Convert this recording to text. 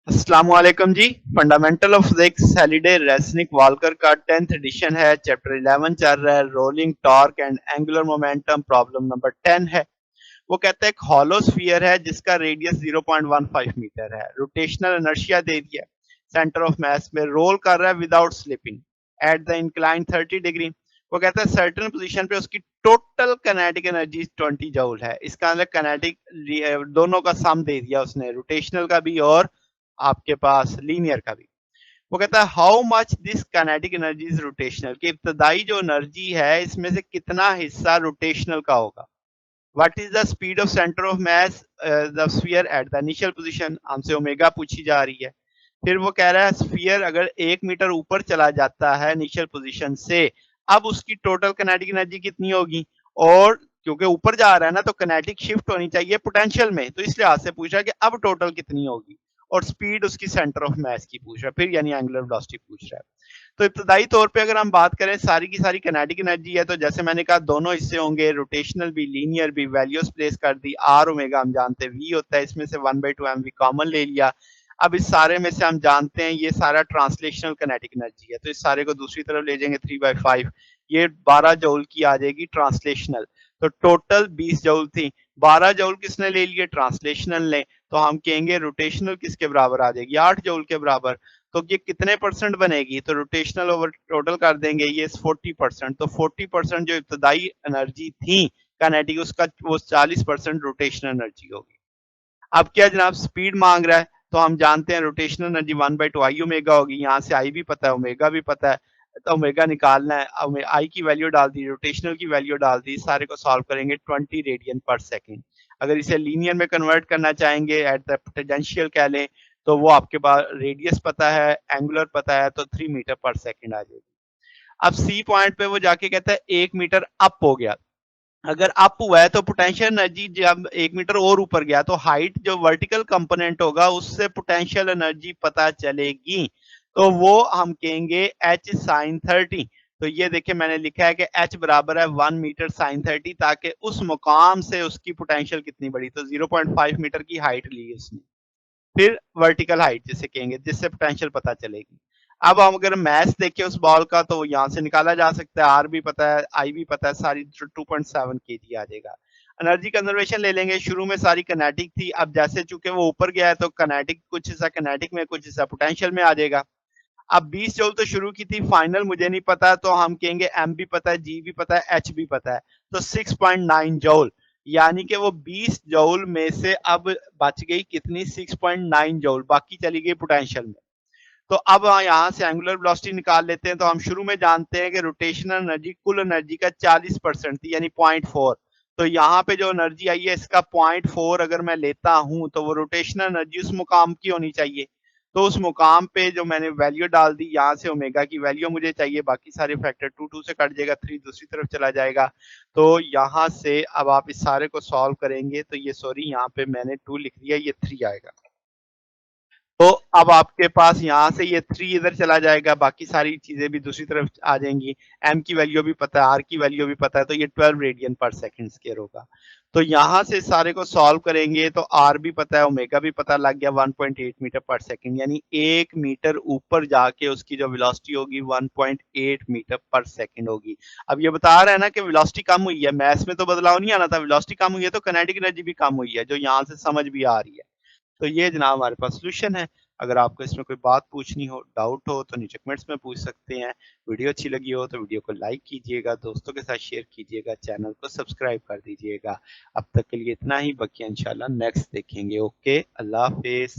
अस्सलाम वालेकुम जी। Fundamental of physics Halliday Resnick Walker का 10th एडिशन है। चैप्टर 11 चल रहा है। Rolling torque and angular momentum problem number 10 है। वो कहता है एक हॉलो स्फीयर है जिसका रेडियस 0.15 मीटर है। रोटेशनल इनर्शिया दे दिया, सेंटर ऑफ मास में रोल कर रहा है without slipping at the incline 30 degree. वो कहता है सर्टेन पोजीशन पे उसकी टोटल काइनेटिक एनर्जी 20 जूल है। इसका अंदर काइनेटिक दोनों का सम दे दिया उसने, रोटेशनल का भी और आपके पास लीनियर का भी। वो कहता है how much this kinetic energy is rotational, कि इब्तदाई जो एनर्जी है इसमें से कितना हिस्सा रोटेशनल का होगा। What is the speed of centre of mass the sphere at the initial position, हमसे ओमेगा पूछी जा रही है। फिर वो कह रहा है स्फीयर अगर 1 मीटर ऊपर चला जाता है इनिशियल पोजीशन से, अब उसकी टोटल काइनेटिक एनर्जी कितनी होगी। और क्योंकि ऊपर जा रहा है ना, तो काइनेटिक शिफ्ट होनी चाहिए पोटेंशियल में, तो इस लिहाज से पूछ रहा है कि अब टोटल कितनी होगी। और स्पीड उसकी सेंटर ऑफ मास की पूछ रहा है, फिर यानी एंगुलर वेलोसिटी पूछ रहा है। तो इब्तदाई तौर पे अगर हम बात करें सारी की सारी काइनेटिक एनर्जी है, तो जैसे मैंने कहा दोनों हिस्से होंगे, रोटेशनल भी लीनियर भी। वैल्यूज प्लेस कर दी, आर ओमेगा हम जानते हैं वी होता है, इसमें से 1/2 एम वी कॉमन ले लिया। अब इस सारे में से हम जानते हैं ये सारा ट्रांसलेशनल काइनेटिक एनर्जी है, तो इस सारे को दूसरी तरफ ले जाएंगे 3/5, ये 12 जूल की आ जाएगी ट्रांसलेशनल। तो टोटल 20 जूल थी, 12 जूल किसने ले लिए, ट्रांसलेशनल ने। तो हम कहेंगे रोटेशनल किसके बराबर आ जाएगी, 8 जूल के बराबर। तो ये कितने परसेंट बनेगी, तो रोटेशनल ओवर टोटल कर देंगे, ये 40%। तो 40% जो इब्तदाई एनर्जी थी काइनेटिक, उसका वो 40% रोटेशनल एनर्जी होगी। अब क्या जनाब, स्पीड मांग रहा है, तो हम जानते हैं रोटेशनल एनर्जी 1/2 आई ओमेगा होगी। यहाँ से आई भी पता है, ओमेगा भी पता है, तो ओमेगा निकालना है। आई की वैल्यू डाल दी, रोटेशनल की वैल्यू डाल दी, सारे को सॉल्व करेंगे 20 रेडियन पर सेकेंड। अगर इसे लीनियर में कन्वर्ट करना चाहेंगे, एट द टेंजेंशियल कह लें, तो वो आपके पास रेडियस पता है, एंगुलर पता है, तो 3 मीटर पर सेकेंड आ जाएगी। अब सी पॉइंट पे वो जाके कहता है 1 मीटर अप हो गया। अगर अप हुआ है तो पोटेंशियल एनर्जी जब 1 मीटर और ऊपर गया, तो हाइट जो वर्टिकल कंपोनेंट होगा उससे पोटेंशियल एनर्जी पता चलेगी। तो वो हम कहेंगे एच साइन 30। तो ये देखिए मैंने लिखा है कि एच बराबर है 1 मीटर साइन 30, ताकि उस मुकाम से उसकी पोटेंशियल कितनी बड़ी। तो 0.5 मीटर की हाइट ली उसने, फिर वर्टिकल हाइट जिसे कहेंगे, जिससे पोटेंशियल पता चलेगी। अब हम अगर मैथ देखें उस बॉल का, तो यहाँ से निकाला जा सकता है, आर भी पता है, आई भी पता है, सारी 2.7 kg आ जाएगा। एनर्जी कंजर्वेशन ले लेंगे, शुरू में सारी कनेटिक थी, अब जैसे चूंकि वो ऊपर गया है तो कनेटिक कुछ हिस्सा कनेटिक में, कुछ हिस्सा पोटेंशियल में आ जाएगा। अब 20 जूल तो शुरू की थी, फाइनल मुझे नहीं पता, तो हम कहेंगे एम भी पता है, जी भी पता है, एच भी पता है, तो 6.9 जूल। यानी कि वो 20 जूल में से अब बच गई कितनी, 6.9 जूल, बाकी चली गई पोटेंशियल में। तो अब यहाँ से एंगुलर वेलोसिटी निकाल लेते हैं। तो हम शुरू में जानते हैं कि रोटेशनल एनर्जी कुल एनर्जी का 40% थी, यानी 0.4। तो यहाँ पे जो एनर्जी आई है इसका 0.4 अगर मैं लेता हूं, तो वो रोटेशनल एनर्जी उस मुकाम की होनी चाहिए। तो उस मुकाम पे जो मैंने वैल्यू डाल दी, यहाँ से ओमेगा की वैल्यू मुझे चाहिए, बाकी सारे फैक्टर 2 से कट जाएगा, 3 दूसरी तरफ चला जाएगा। तो यहाँ से अब आप इस सारे को सॉल्व करेंगे, तो ये सॉरी यहाँ पे मैंने 2 लिख दिया, ये 3 आएगा। तो अब आपके पास यहाँ से ये 3 इधर चला जाएगा, बाकी सारी चीजें भी दूसरी तरफ आ जाएंगी। एम की वैल्यू भी पता है, आर की वैल्यू भी पता है, तो ये 12 रेडियन पर सेकंड स्क्वायर होगा। तो यहाँ से सारे को सॉल्व करेंगे, तो आर भी पता है, ओमेगा भी पता लग गया, 1.8 मीटर पर सेकंड, यानी 1 मीटर ऊपर जाके उसकी जो वेलोसिटी होगी 1.8 मीटर पर सेकंड होगी। अब ये बता रहा है ना कि वेलोसिटी कम हुई है, मैथ में तो बदलाव नहीं आना था, वेलोसिटी कम हुई है तो काइनेटिक एनर्जी भी कम हुई है, जो यहाँ से समझ भी आ रही है। तो ये जनाब हमारे पास सोल्यूशन है। अगर आपको इसमें कोई बात पूछनी हो, डाउट हो, तो नीचे कमेंट्स में पूछ सकते हैं। वीडियो अच्छी लगी हो तो वीडियो को लाइक कीजिएगा, दोस्तों के साथ शेयर कीजिएगा, चैनल को सब्सक्राइब कर दीजिएगा। अब तक के लिए इतना ही, बाकी इंशाल्लाह नेक्स्ट देखेंगे। ओके, अल्लाह हाफिज।